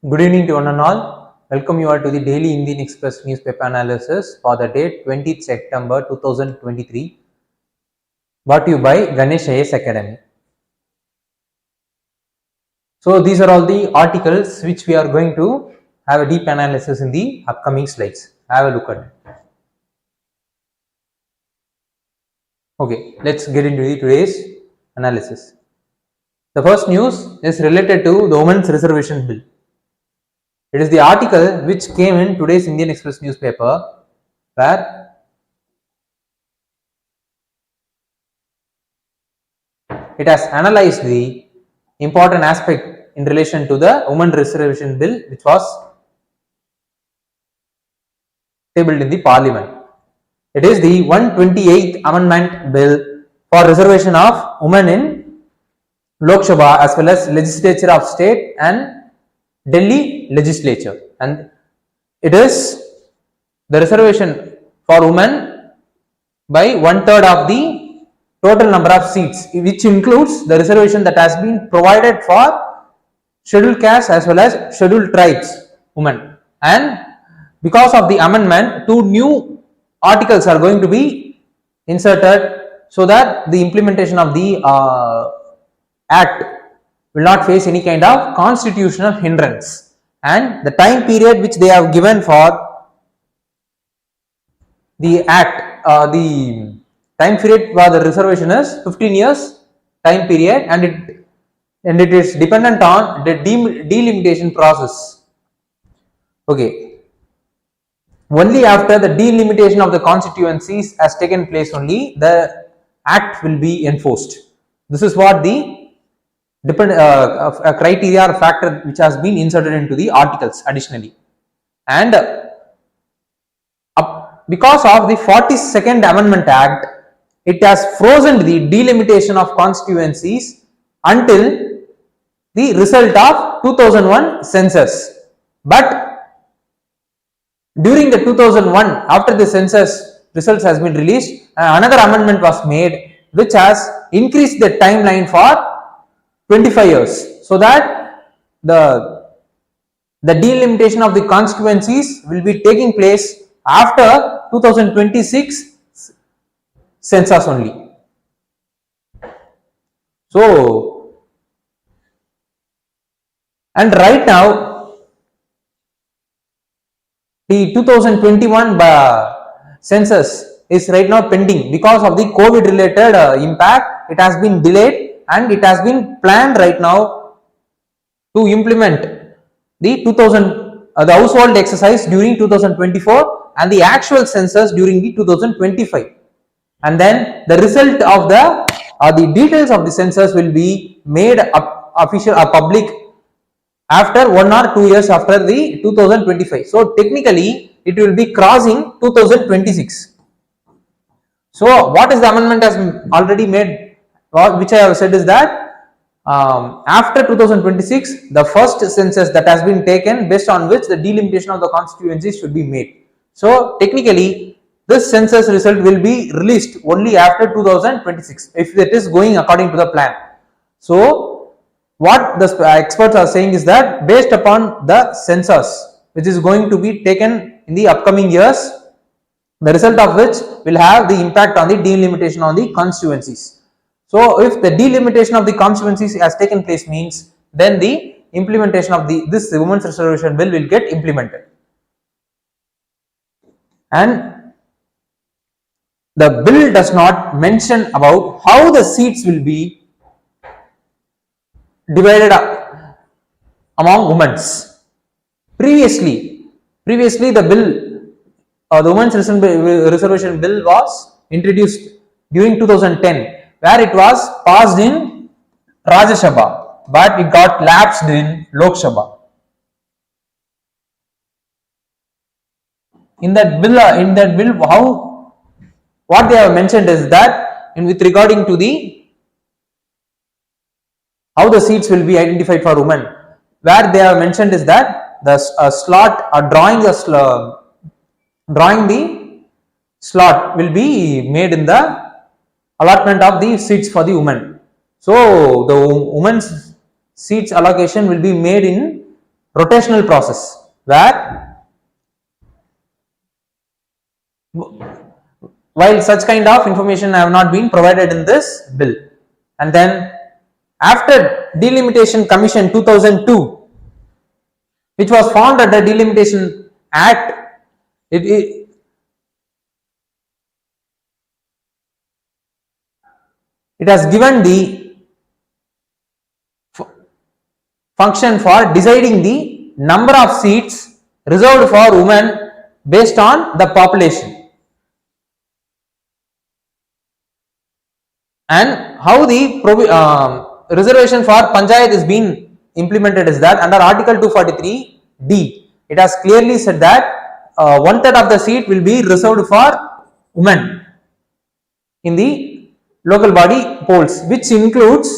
Good evening to one and all. Welcome you all to the Daily Indian Express newspaper analysis for the date 20th September 2023, brought to you by Ganesh IAS Academy. So these are all the articles which we are going to have a deep analysis in the upcoming slides. Have a look at it. Okay, let's get into today's analysis. The first news is related to the Women's Reservation Bill. It is the article which came in today's Indian Express newspaper, where it has analyzed the important aspect in relation to the Women Reservation Bill which was tabled in the Parliament. It is the 128th Amendment Bill for reservation of women in Lok Sabha as well as Legislature of State and Delhi Legislature, and it is the reservation for women by 1/3 of the total number of seats, which includes the reservation that has been provided for scheduled castes as well as scheduled tribes women. And because of the amendment, 2 new articles are going to be inserted so that the implementation of the act will not face any kind of constitutional hindrance, and the time period which they have given for the act, the time period for the reservation is 15 years time period, and it is dependent on the delimitation process. Okay, only after the delimitation of the constituencies has taken place only the act will be enforced. This is what the a criteria or factor which has been inserted into the articles additionally. And because of the 42nd Amendment Act, it has frozen the delimitation of constituencies until the result of 2001 census. But during the 2001, after the census results has been released, another amendment was made which has increased the timeline for 25 years, so that the delimitation of the constituencies will be taking place after 2026 census only. So, and right now the 2021 census is right now pending because of the COVID related impact. It has been delayed, and it has been planned right now to implement the the household exercise during 2024 and the actual census during the 2025, and then the result of the details of the census will be made official public after 1 or 2 years after the 2025. So technically it will be crossing 2026. So what is the amendment has already made, which I have said is that after 2026 the first census that has been taken based on which the delimitation of the constituencies should be made. So technically this census result will be released only after 2026 if it is going according to the plan. So what the experts are saying is that based upon the census which is going to be taken in the upcoming years, the result of which will have the impact on the delimitation on the constituencies. So if the delimitation of the constituencies has taken place means, then the implementation of this Women's Reservation Bill will get implemented, and the bill does not mention about how the seats will be divided up among women. Previously the bill, the Women's Reservation Bill was introduced during 2010, where it was passed in Rajya Sabha, but it got lapsed in Lok Sabha. In that bill, what they have mentioned is that with regarding to how the seats will be identified for women, where they have mentioned is that the slot or drawing the slot will be made in the allotment of the seats for the women. So the women's seats allocation will be made in rotational process, where while such kind of information have not been provided in this bill. And then after Delimitation Commission 2002, which was formed under Delimitation Act, it has given the function for deciding the number of seats reserved for women based on the population. And how the reservation for panchayat is being implemented is that under Article 243D, it has clearly said that 1/3 of the seat will be reserved for women in the local body polls, which includes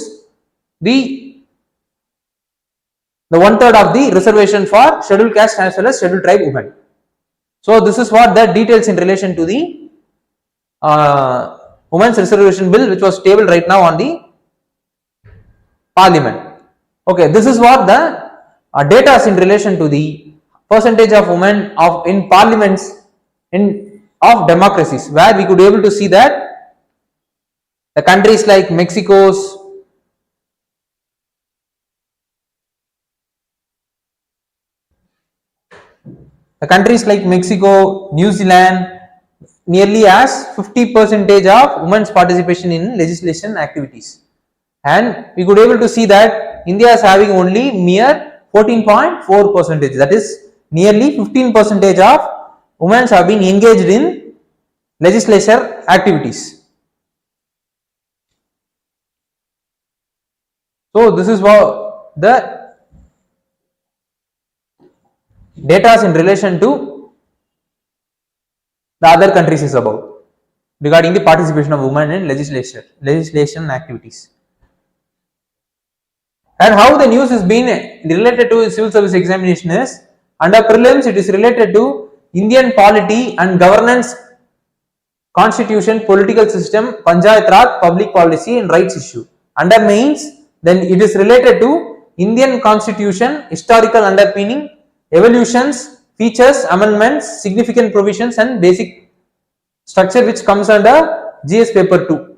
the 1/3 of the reservation for scheduled caste as well as scheduled tribe women. So this is what the details in relation to the Women's Reservation Bill, which was tabled right now on the Parliament. Okay, this is what the data is in relation to the percentage of women in parliaments of democracies, where we could be able to see that the countries like Mexico, New Zealand, nearly as 50% of women's participation in legislation activities, and we could be able to see that India is having only mere 14.4%, that is nearly 15% of women have been engaged in legislature activities. So this is what the data is in relation to the other countries is about regarding the participation of women in legislation activities. And how the news is being related to civil service examination is, under prelims it is related to Indian polity and governance, constitution, political system, Panchayat Raj, public policy and rights issue. Under mains, then it is related to Indian constitution, historical underpinning, evolutions, features, amendments, significant provisions and basic structure, which comes under GS paper 2.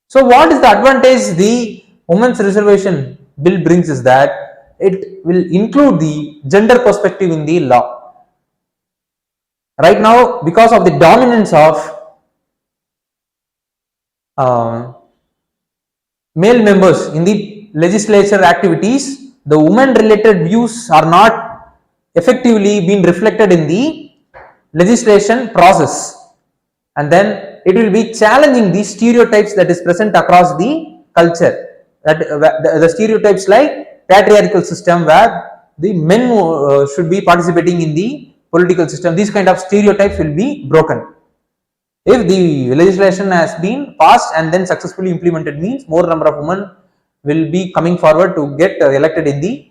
So what is the advantage the Women's Reservation Bill brings is that it will include the gender perspective in the law. Right now, because of the dominance of male members in the legislature activities, the women related views are not effectively being reflected in the legislation process, and then it will be challenging the stereotypes that is present across the culture, that the stereotypes like patriarchal system where the men should be participating in the political system. These kind of stereotypes will be broken if the legislation has been passed and then successfully implemented, means more number of women will be coming forward to get elected in the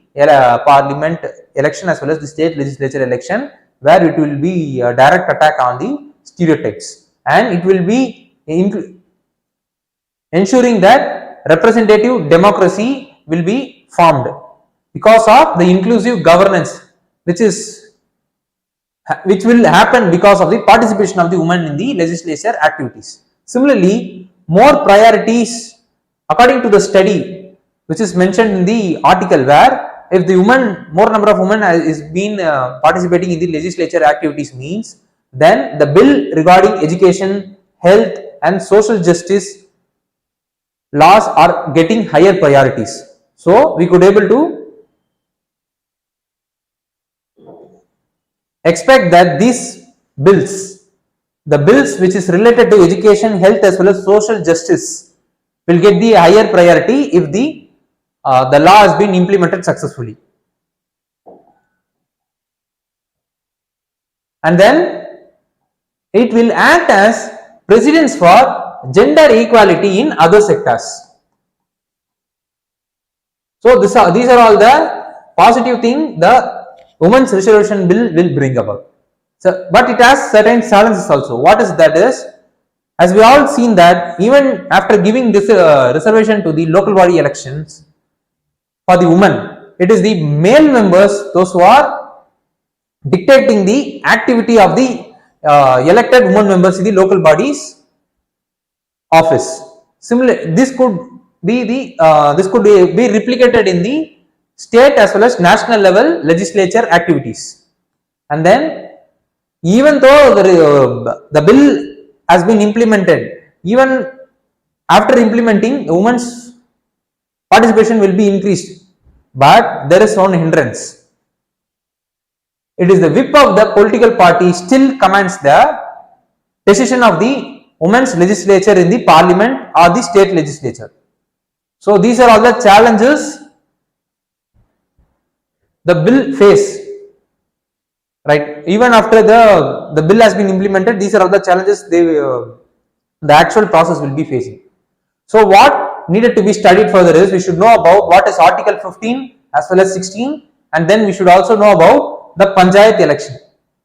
parliament election as well as the state legislature election, where it will be a direct attack on the stereotypes, and it will be ensuring that representative democracy will be formed because of the inclusive governance which will happen because of the participation of the women in the legislature activities. Similarly, more priorities according to the study which is mentioned in the article, where if the more number of women is been participating in the legislature activities, means then the bill regarding education, health and social justice laws are getting higher priorities. So we could able to expect that these bills, the bills which is related to education, health as well as social justice, will get the higher priority if the law has been implemented successfully. And then it will act as precedents for gender equality in other sectors. So these are all the positive thing the Women's Reservation Bill will bring about. So, but it has certain challenges also. What is that is, as we all seen that even after giving this reservation to the local body elections, for the women. It is the male members, those who are dictating the activity of the elected women members in the local bodies office. Similarly, this could be replicated in the state as well as national level legislature activities. And then, even though the bill has been implemented, even after implementing, women's participation will be increased, but there is one hindrance. It is the whip of the political party still commands the decision of the women's legislature in the parliament or the state legislature. So these are all the challenges the bill face, right? Even after the bill has been implemented, these are all the challenges the actual process will be facing. So what needed to be studied further is, we should know about what is Article 15 as well as 16, and then we should also know about the Panchayat election.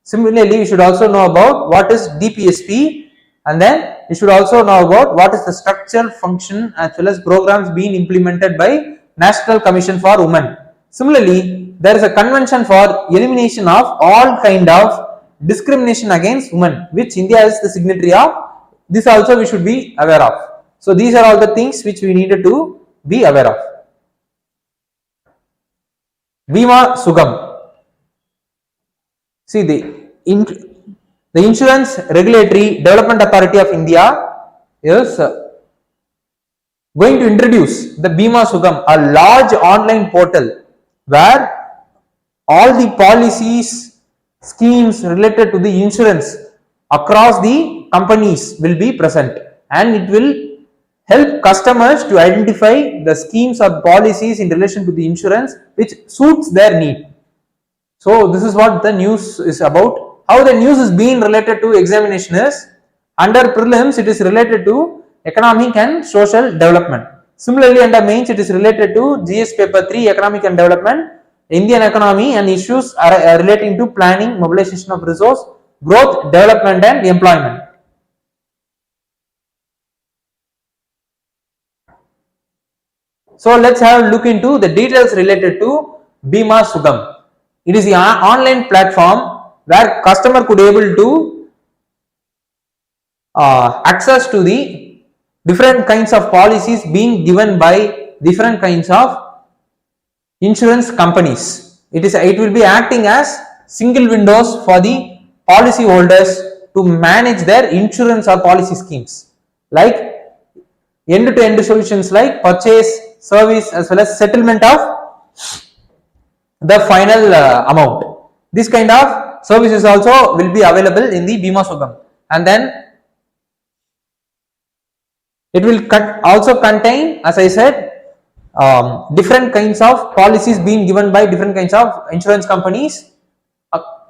Similarly, we should also know about what is DPSP, and then we should also know about what is the structure, function as well as programs being implemented by National Commission for Women. Similarly, there is a convention for elimination of all kind of discrimination against women, which India is the signatory of. This also we should be aware of. So these are all the things which we needed to be aware of. BIMA SUGAM. See, the Insurance Regulatory Development Authority of India is going to introduce the BIMA SUGAM, a large online portal where all the policies, schemes related to the insurance across the companies will be present, and it will help customers to identify the schemes or policies in relation to the insurance which suits their need. So this is what the news is about. How the news is being related to examination is, under prelims it is related to economic and social development. Similarly, under mains it is related to GS paper 3, economic and development, Indian economy and issues are relating to planning, mobilization of resource, growth, development and employment. So let's have a look into the details related to BIMA SUGAM. It is the online platform where customer could able to access to the different kinds of policies being given by different kinds of insurance companies. It will be acting as single windows for the policy holders to manage their insurance or policy schemes, like end-to-end solutions like purchase, service as well as settlement of the final amount. This kind of services also will be available in the BIMA SUGAM, and then it will also contain, as I said, different kinds of policies being given by different kinds of insurance companies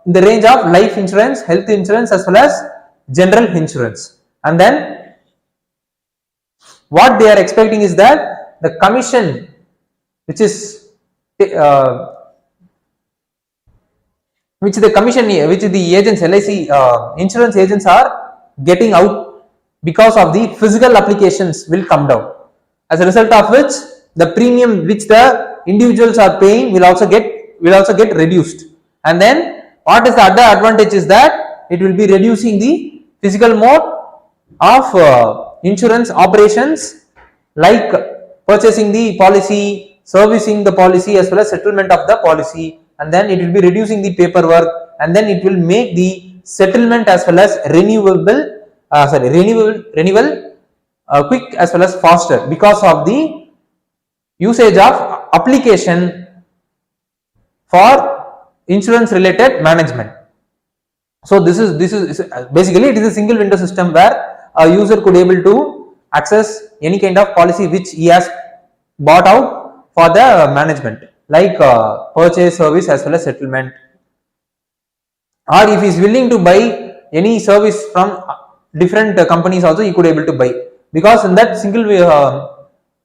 in the range of life insurance, health insurance as well as general insurance. And then what they are expecting is that the commission which the agents, LIC insurance agents are getting out because of the physical applications will come down, as a result of which the premium which the individuals are paying will also get reduced. And then what is the other advantage is that it will be reducing the physical mode of insurance operations, like purchasing the policy, servicing the policy as well as settlement of the policy, and then it will be reducing the paperwork, and then it will make the settlement as well as renewal quick as well as faster because of the usage of application for insurance related management. So this is basically it is a single window system where a user could able to access any kind of policy which he has bought out for the management, like purchase, service as well as settlement, or if he is willing to buy any service from different companies also he could able to buy, because in that single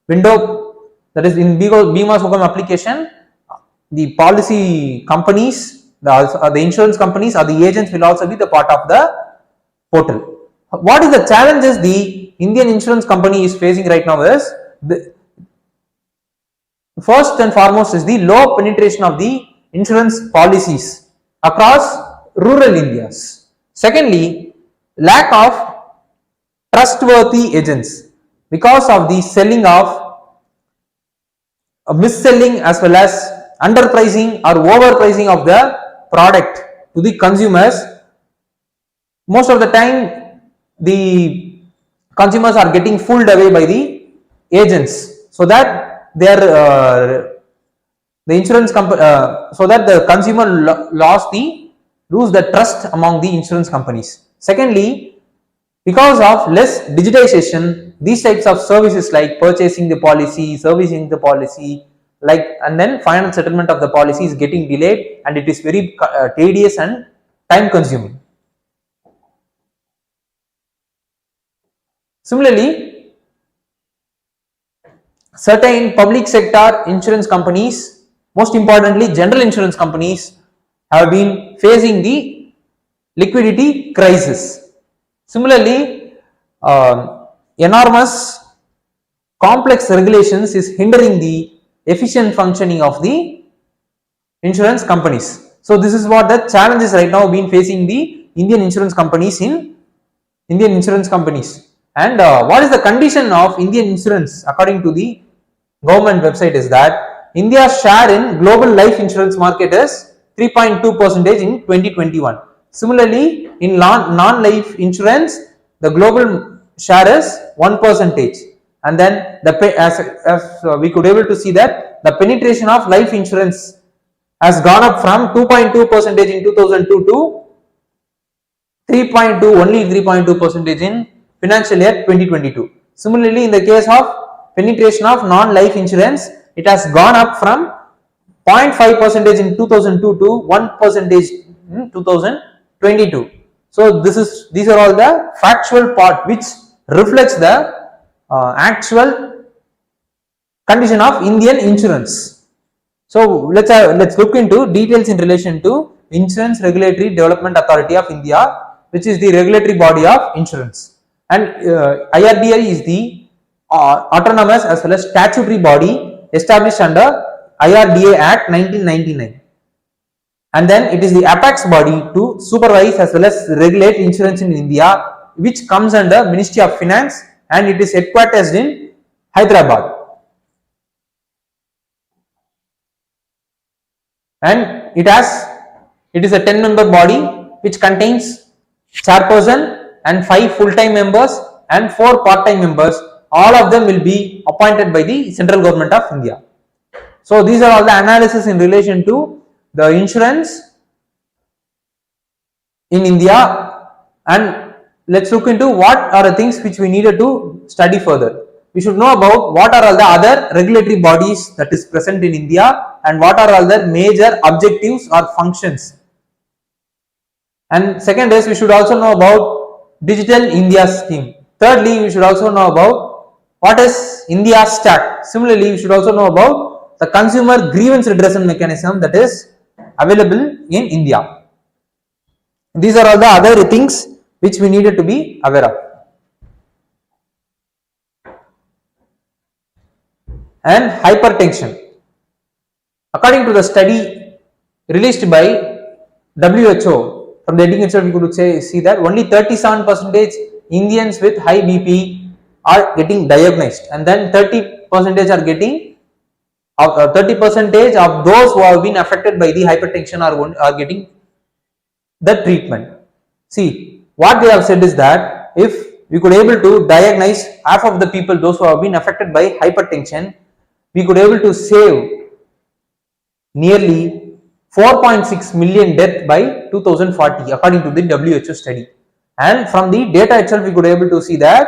window, that is in BIMA SUGAM application, the policy companies, the insurance companies or the agents will also be the part of the portal. What is the challenges the Indian insurance company is facing right now is, first and foremost is the low penetration of the insurance policies across rural Indias. Secondly, lack of trustworthy agents because of the selling of mis-selling as well as underpricing or overpricing of the product to the consumers. Most of the time the consumers are getting fooled away by the agents, so that their the insurance company so that the consumer lose the trust among the insurance companies. Secondly, because of less digitization, these types of services like purchasing the policy, servicing the policy, and then final settlement of the policy is getting delayed, and it is very tedious and time consuming. Similarly, certain public sector insurance companies, most importantly general insurance companies, have been facing the liquidity crisis. Similarly, enormous complex regulations is hindering the efficient functioning of the insurance companies. So this is what the challenges right now being facing the Indian insurance companies And what is the condition of Indian insurance according to the government website is that India's share in global life insurance market is 3.2% in 2021. Similarly, in non-life insurance, the global share is 1%. And then as we could able to see that the penetration of life insurance has gone up from 2.2% in 2002 to 3.2% in financial year 2022. Similarly, in the case of penetration of non-life insurance, it has gone up from 0.5% in 2002 to 1% in 2022. So these are all the factual part which reflects the actual condition of Indian insurance. So let's look into details in relation to Insurance Regulatory Development Authority of India, which is the regulatory body of insurance, and IRDAI is the autonomous as well as statutory body established under IRDA Act 1999, and then it is the apex body to supervise as well as regulate insurance in India, which comes under Ministry of Finance, and it is headquartered in Hyderabad. And it is a 10-member body which contains chairperson and 5 full-time members and 4 part-time members. All of them will be appointed by the central government of India. So these are all the analysis in relation to the insurance in India, and let's look into what are the things which we needed to study further. We should know about what are all the other regulatory bodies that is present in India and what are all the major objectives or functions. And second is we should also know about Digital India scheme. Thirdly, we should also know about what is India Stack. Similarly, we should also know about the consumer grievance redressal mechanism that is available in India. These are all the other things which we needed to be aware of. And hypertension. According to the study released by WHO, from the heading itself we could see that only 37% Indians with high BP are getting diagnosed, and then 30% are getting 30% of those who have been affected by the hypertension are getting the treatment. See, what they have said is that if we could able to diagnose half of the people, those who have been affected by hypertension, we could able to save nearly 4.6 million deaths by 2040 according to the WHO study. And from the data itself we could able to see that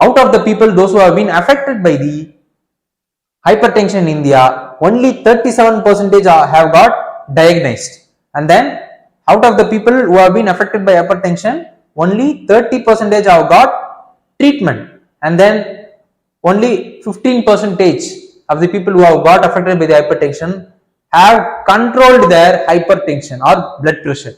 out of the people those who have been affected by the hypertension in India, only 37% have got diagnosed, and then out of the people who have been affected by hypertension, only 30% have got treatment, and then only 15% of the people who have got affected by the hypertension have controlled their hypertension or blood pressure.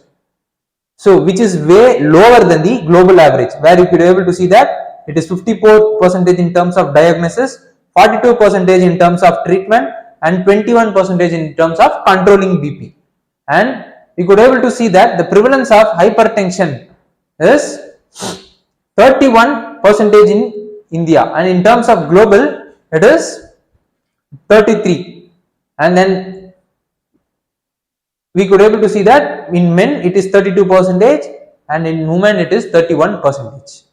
So which is way lower than the global average, where you could be able to see that it is 54% in terms of diagnosis, 42% in terms of treatment, and 21% in terms of controlling BP. And we could able to see that the prevalence of hypertension is 31% in India, and in terms of global it is 33. And then we could able to see that in men it is 32% and in women it is 31%.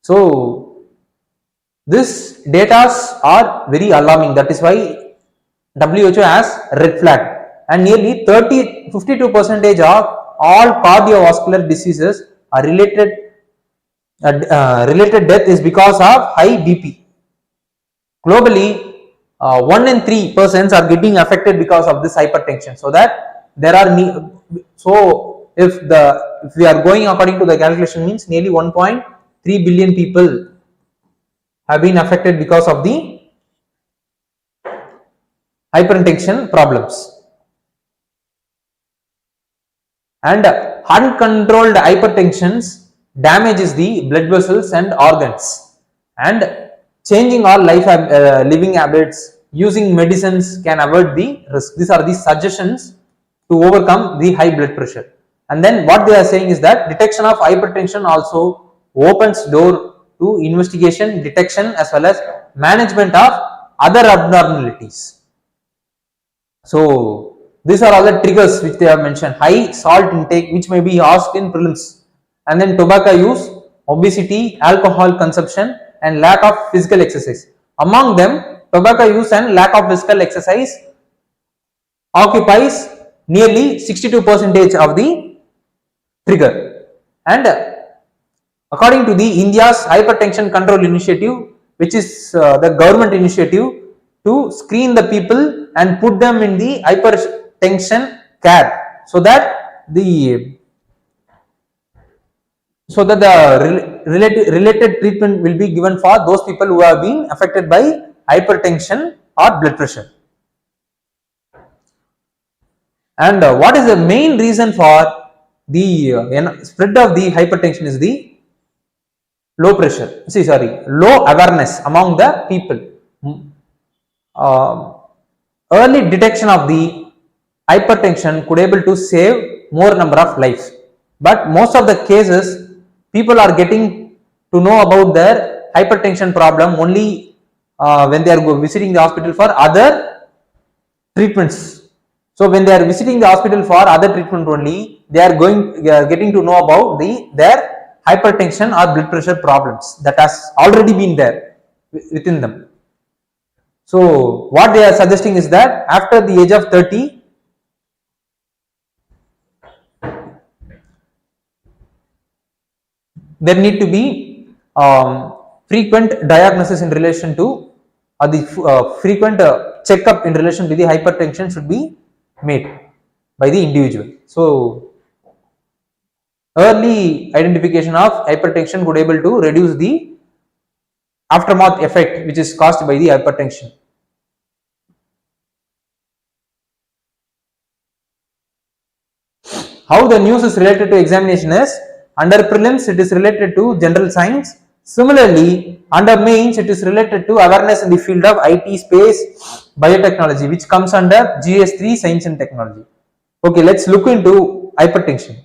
So this data are very alarming. That is why WHO has red flag, and nearly 52% of all cardiovascular diseases are related death is because of high BP. Globally, 1 in 3 persons are getting affected because of this hypertension. So that there are if we are going according to the calculation, means nearly 1.3 billion people have been affected because of the hypertension problems. And uncontrolled hypertension damages the blood vessels and organs, and changing our living habits, using medicines can avoid the risk. These are the suggestions to overcome the high blood pressure. And then what they are saying is that detection of hypertension also opens door to investigation, detection as well as management of other abnormalities. So these are all the triggers which they have mentioned: high salt intake, which may be asked in prelims, and then tobacco use, obesity, alcohol consumption, and lack of physical exercise. Among them, tobacco use and lack of physical exercise occupies nearly 62% of the trigger. And according to the India's Hypertension Control Initiative, which is the government initiative to screen the people and put them in the hypertension care, so that the related treatment will be given for those people who have been affected by hypertension or blood pressure. And what is the main reason for the spread of the hypertension is the low awareness among the people. Early detection of the hypertension could able to save more number of lives, but most of the cases people are getting to know about their hypertension problem only when they are visiting the hospital for other treatments. So when they are visiting the hospital for other treatment only, they are getting to know about their hypertension or blood pressure problems that has already been there within them. So what they are suggesting is that after the age of 30, there need to be frequent diagnosis in relation to the frequent checkup in relation to the hypertension should be made by the individual. So early identification of hypertension could able to reduce the aftermath effect which is caused by the hypertension. How the news is related to examination is: under prelims it is related to general science. Similarly, under mains it is related to awareness in the field of IT, space, biotechnology, which comes under GS3 science and technology. Okay, let's look into hypertension.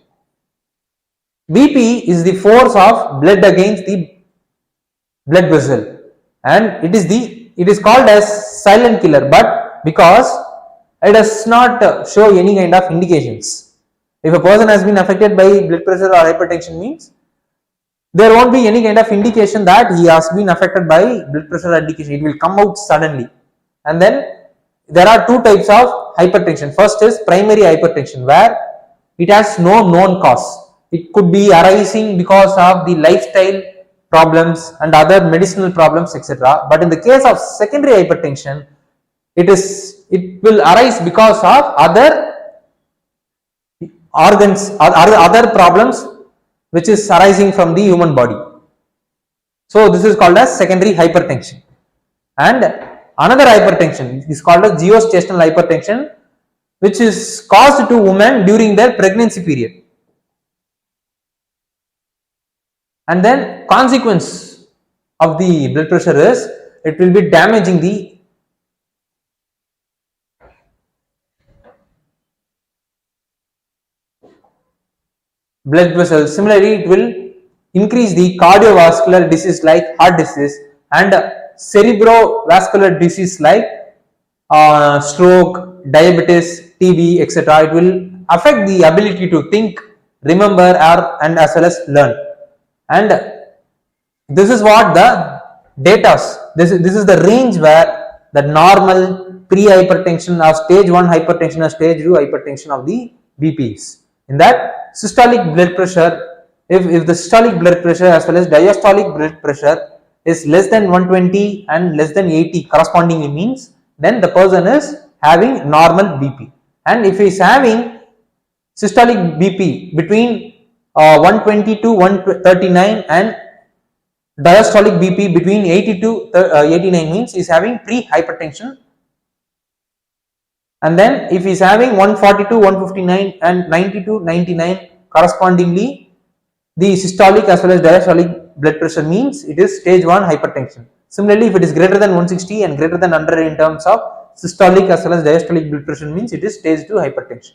BP is the force of blood against the blood vessel, and it is called as silent killer, but because it does not show any kind of indications. If a person has been affected by blood pressure or hypertension, means there won't be any kind of indication that he has been affected by blood pressure or indication. It will come out suddenly. And then there are two types of hypertension. First is primary hypertension, where it has no known cause. It could be arising because of the lifestyle problems and other medicinal problems, etc. But in the case of secondary hypertension, it will arise because of other organs or other problems which is arising from the human body. So this is called as secondary hypertension. And another hypertension is called as gestational hypertension, which is caused to women during their pregnancy period. And then consequence of the blood pressure is it will be damaging the blood vessels. Similarly, it will increase the cardiovascular disease like heart disease and cerebrovascular disease like stroke, diabetes, TB, etc. It will affect the ability to think, remember, and as well as learn. And this is what the data. This is the range where the normal pre-hypertension or stage 1 hypertension or stage 2 hypertension of the BPs. In that, systolic blood pressure, if the systolic blood pressure as well as diastolic blood pressure is less than 120 and less than 80 correspondingly, means then the person is having normal BP. And if he is having systolic BP between 120 to 139 and diastolic BP between 80 to 89, means he is having pre-hypertension. And then if he is having 142, 159 and 90 to 99 correspondingly, the systolic as well as diastolic blood pressure means it is stage 1 hypertension. Similarly, if it is greater than 160 and greater than 100 in terms of systolic as well as diastolic blood pressure, means it is stage 2 hypertension.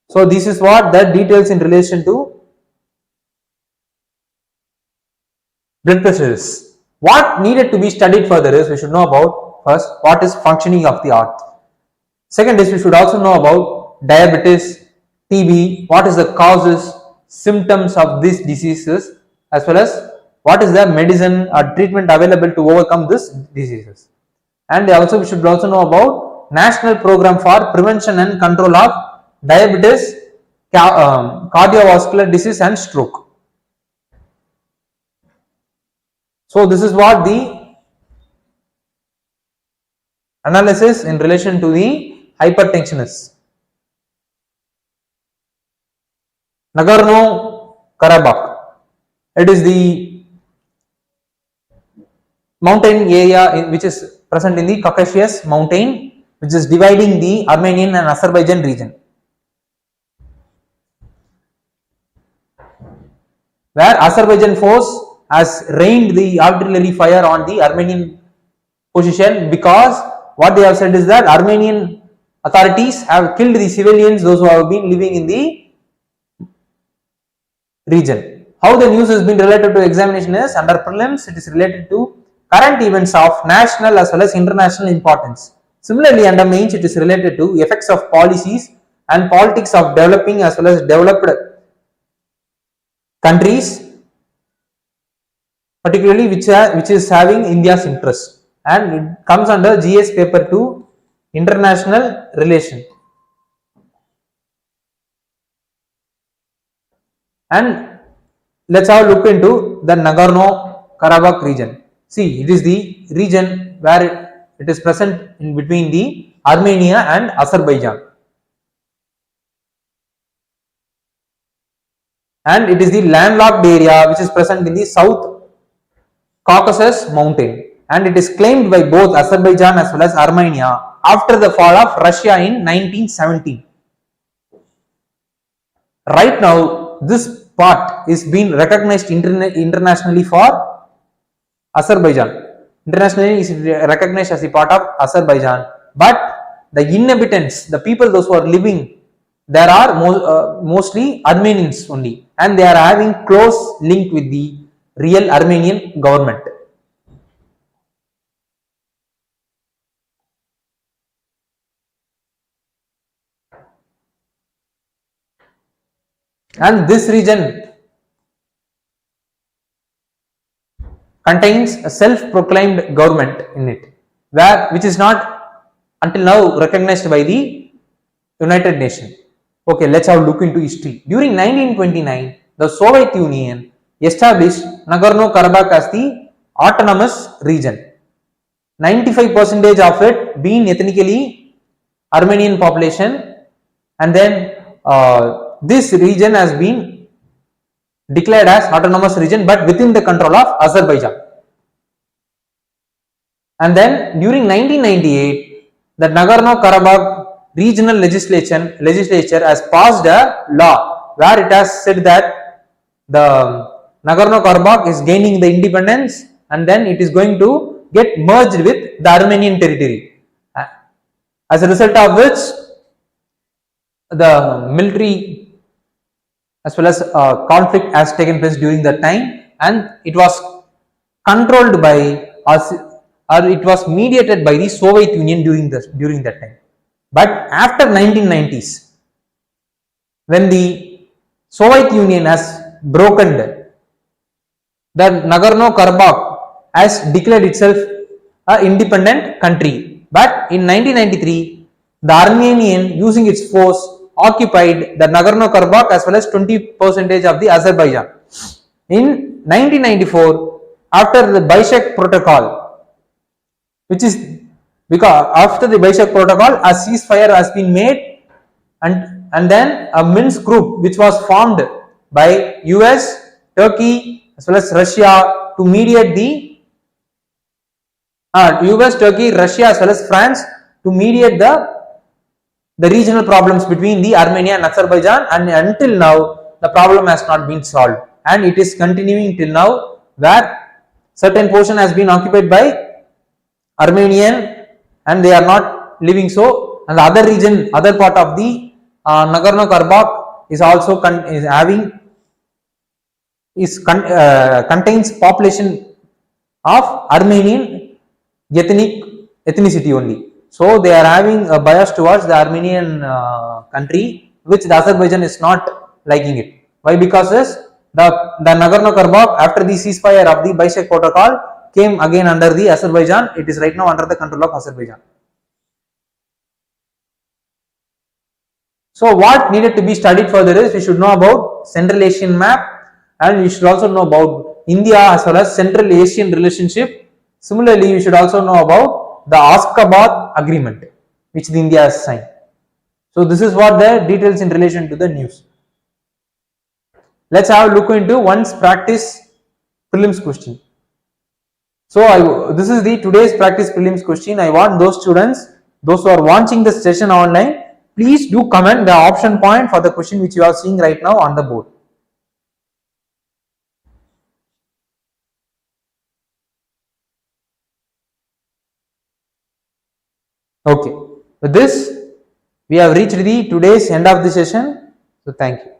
So this is what the details in relation to blood pressure is. What needed to be studied further is, we should know about first what is functioning of the heart. Second is, we should also know about diabetes, TB, what is the causes, symptoms of these diseases, as well as what is the medicine or treatment available to overcome these diseases. And also we should also know about National Program for Prevention and Control of Diabetes, Cardiovascular Disease and Stroke. So this is what the analysis in relation to the hypertension is. Nagorno Karabakh, it is the mountain area which is present in the Caucasus mountain, which is dividing the Armenian and Azerbaijan region, where Azerbaijan force has rained the artillery fire on the Armenian position, because what they have said is that Armenian authorities have killed the civilians, those who have been living in the region. How the news has been related to examination is, under prelims it is related to current events of national as well as international importance. Similarly, under mains it is related to effects of policies and politics of developing as well as developed countries, particularly which is having India's interest, and it comes under GS paper 2, international relation. And let's have a look into the Nagorno Karabakh region. See, it is the region where it is present in between the Armenia and Azerbaijan, and it is the landlocked area which is present in the South Caucasus mountain, and it is claimed by both Azerbaijan as well as Armenia after the fall of Russia in 1917. Right now, this part is being recognized internationally for Azerbaijan. Internationally is recognized as a part of Azerbaijan, but the inhabitants, the people, those who are living there are mostly Armenians only, and they are having close link with the real Armenian government. And this region contains a self-proclaimed government in it, which is not until now recognized by the United Nations. Okay, let's have a look into history. During 1929, the Soviet Union established Nagorno Karabakh as the autonomous region. 95% of it being ethnically Armenian population, and then this region has been declared as autonomous region, but within the control of Azerbaijan. And then during 1998, the Nagorno Karabakh regional legislature has passed a law where it has said that the Nagorno Karabakh is gaining the independence, and then it is going to get merged with the Armenian territory. As a result of which, the military as well as conflict has taken place during that time, and it was controlled by us, or it was mediated by the Soviet Union during that time. But after 1990s, when the Soviet Union has broken, the Nagorno Karabakh has declared itself an independent country. But in 1993, the Armenian, using its force, occupied the Nagorno Karabakh as well as 20% of the Azerbaijan. In 1994, after the Bishkek Protocol, which is because after the Bishkek Protocol, a ceasefire has been made, and then a Minsk group which was formed by US, Turkey as well as Russia to mediate the US, Turkey, Russia as well as France to mediate the regional problems between the Armenia and Azerbaijan, and until now the problem has not been solved, and it is continuing till now, where certain portion has been occupied by Armenian and they are not living so, and the other region, other part of the Nagorno Karabakh is also contains population of Armenian ethnicity only. So they are having a bias towards the Armenian country, which the Azerbaijan is not liking it. Why? Because the Nagorno Karabakh, after the ceasefire of the Bishkek Protocol, came again under the Azerbaijan. It is right now under the control of Azerbaijan. So what needed to be studied further is, we should know about Central Asian map, and we should also know about India as well as Central Asian relationship. Similarly, we should also know about the Ashgabat agreement which the India has signed. So this is what the details in relation to the news. Let's have a look into one's practice prelims question. So this is the today's practice prelims question. I want those students, those who are watching this session online, please do comment the option point for the question which you are seeing right now on the board. Okay, with this we have reached the today's end of the session. So thank you.